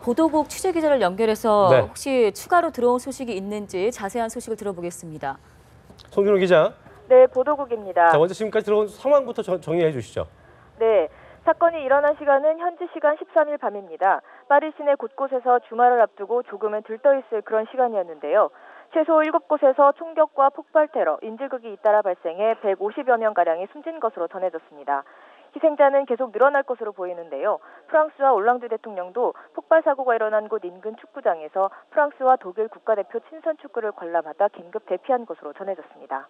보도국 취재기자를 연결해서 네. 혹시 추가로 들어온 소식이 있는지 자세한 소식을 들어보겠습니다. 송준호 기자. 네, 보도국입니다. 자, 먼저 지금까지 들어온 상황부터 정리해 주시죠. 네, 사건이 일어난 시간은 현지 시간 13일 밤입니다. 파리 시내 곳곳에서 주말을 앞두고 조금은 들떠있을 그런 시간이었는데요. 최소 7곳에서 총격과 폭발 테러, 인질극이 잇따라 발생해 150여 명가량이 숨진 것으로 전해졌습니다. 희생자는 계속 늘어날 것으로 보이는데요. 프랑스와 올랑드 대통령도 폭발 사고가 일어난 곳 인근 축구장에서 프랑스와 독일 국가대표 친선 축구를 관람하다 긴급 대피한 것으로 전해졌습니다.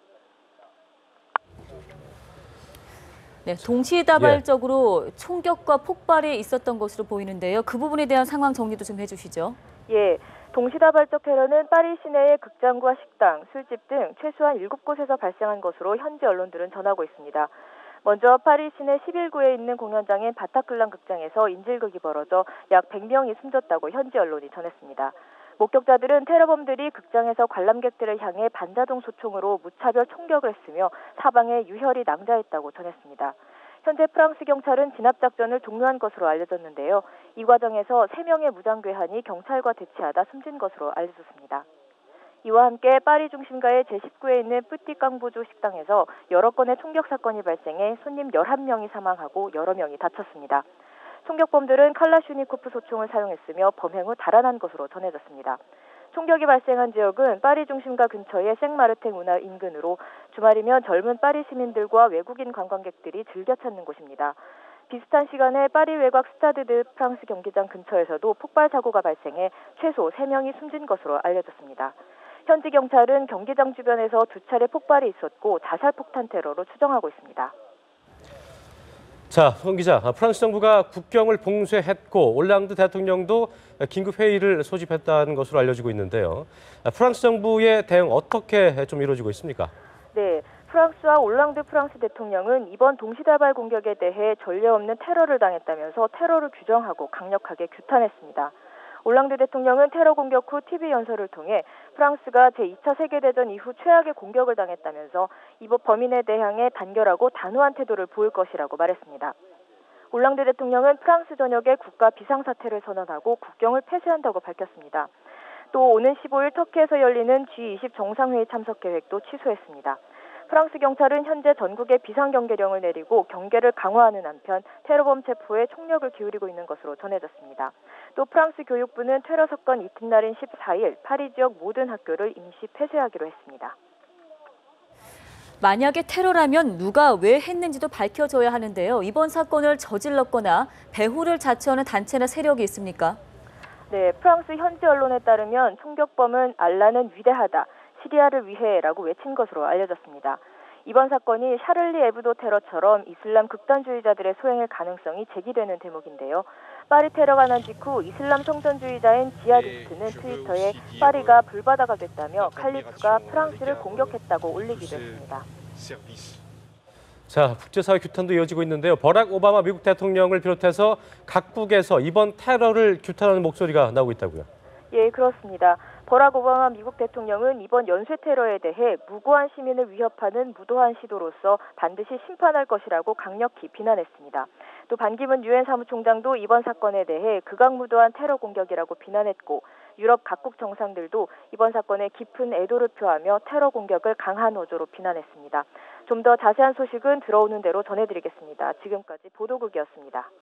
네, 동시다발적으로 총격과 폭발이 있었던 것으로 보이는데요. 그 부분에 대한 상황 정리도 좀 해주시죠. 예, 동시다발적 테러는 파리 시내의 극장과 식당, 술집 등 최소한 7곳에서 발생한 것으로 현지 언론들은 전하고 있습니다. 먼저 파리 시내 11구에 있는 공연장인 바타클란 극장에서 인질극이 벌어져 약 100명이 숨졌다고 현지 언론이 전했습니다. 목격자들은 테러범들이 극장에서 관람객들을 향해 반자동 소총으로 무차별 총격을 했으며 사방에 유혈이 낭자했다고 전했습니다. 현재 프랑스 경찰은 진압작전을 종료한 것으로 알려졌는데요. 이 과정에서 3명의 무장괴한이 경찰과 대치하다 숨진 것으로 알려졌습니다. 이와 함께 파리 중심가의 제19에 있는 뿌띠깡보조 식당에서 여러 건의 총격 사건이 발생해 손님 11명이 사망하고 여러 명이 다쳤습니다. 총격범들은 칼라슈니코프 소총을 사용했으며 범행 후 달아난 것으로 전해졌습니다. 총격이 발생한 지역은 파리 중심가 근처의 생마르탱 운하 인근으로 주말이면 젊은 파리 시민들과 외국인 관광객들이 즐겨 찾는 곳입니다. 비슷한 시간에 파리 외곽 스타드 드 프랑스 경기장 근처에서도 폭발 사고가 발생해 최소 3명이 숨진 것으로 알려졌습니다. 현지 경찰은 경기장 주변에서 2차례 폭발이 있었고 자살 폭탄 테러로 추정하고 있습니다. 자, 송 기자, 프랑스 정부가 국경을 봉쇄했고 올랑드 대통령도 긴급 회의를 소집했다는 것으로 알려지고 있는데요. 프랑스 정부의 대응 어떻게 좀 이루어지고 있습니까? 네, 프랑스와 올랑드 프랑스 대통령은 이번 동시다발 공격에 대해 전례 없는 테러를 당했다면서 테러를 규정하고 강력하게 규탄했습니다. 올랑드 대통령은 테러 공격 후 TV 연설을 통해 프랑스가 제2차 세계대전 이후 최악의 공격을 당했다면서 이번 범인에 대항해 단결하고 단호한 태도를 보일 것이라고 말했습니다. 올랑드 대통령은 프랑스 전역에 국가 비상사태를 선언하고 국경을 폐쇄한다고 밝혔습니다. 또 오는 15일 터키에서 열리는 G20 정상회의 참석 계획도 취소했습니다. 프랑스 경찰은 현재 전국에 비상경계령을 내리고 경계를 강화하는 한편 테러범 체포에 총력을 기울이고 있는 것으로 전해졌습니다. 또 프랑스 교육부는 테러 사건 이튿날인 14일 파리 지역 모든 학교를 임시 폐쇄하기로 했습니다. 만약에 테러라면 누가 왜 했는지도 밝혀져야 하는데요. 이번 사건을 저질렀거나 배후를 자처하는 단체나 세력이 있습니까? 네, 프랑스 현지 언론에 따르면 총격범은 알라는 위대하다, 시리아를 위해라고 외친 것으로 알려졌습니다. 이번 사건이 샤를리 에브도 테러처럼 이슬람 극단주의자들의 소행일 가능성이 제기되는 대목인데요. 파리 테러가 난 직후 이슬람 성전주의자인 지하디스트는 트위터에 파리가 불바다가 됐다며 칼리프가 프랑스를 공격했다고 올리기도 했습니다. 자, 국제사회 규탄도 이어지고 있는데요. 버락 오바마 미국 대통령을 비롯해서 각국에서 이번 테러를 규탄하는 목소리가 나오고 있다고요. 예, 그렇습니다. 버락 오바마 미국 대통령은 이번 연쇄 테러에 대해 무고한 시민을 위협하는 무도한 시도로서 반드시 심판할 것이라고 강력히 비난했습니다. 또 반기문 유엔 사무총장도 이번 사건에 대해 극악무도한 테러 공격이라고 비난했고 유럽 각국 정상들도 이번 사건에 깊은 애도를 표하며 테러 공격을 강한 어조로 비난했습니다. 좀 더 자세한 소식은 들어오는 대로 전해드리겠습니다. 지금까지 보도국이었습니다.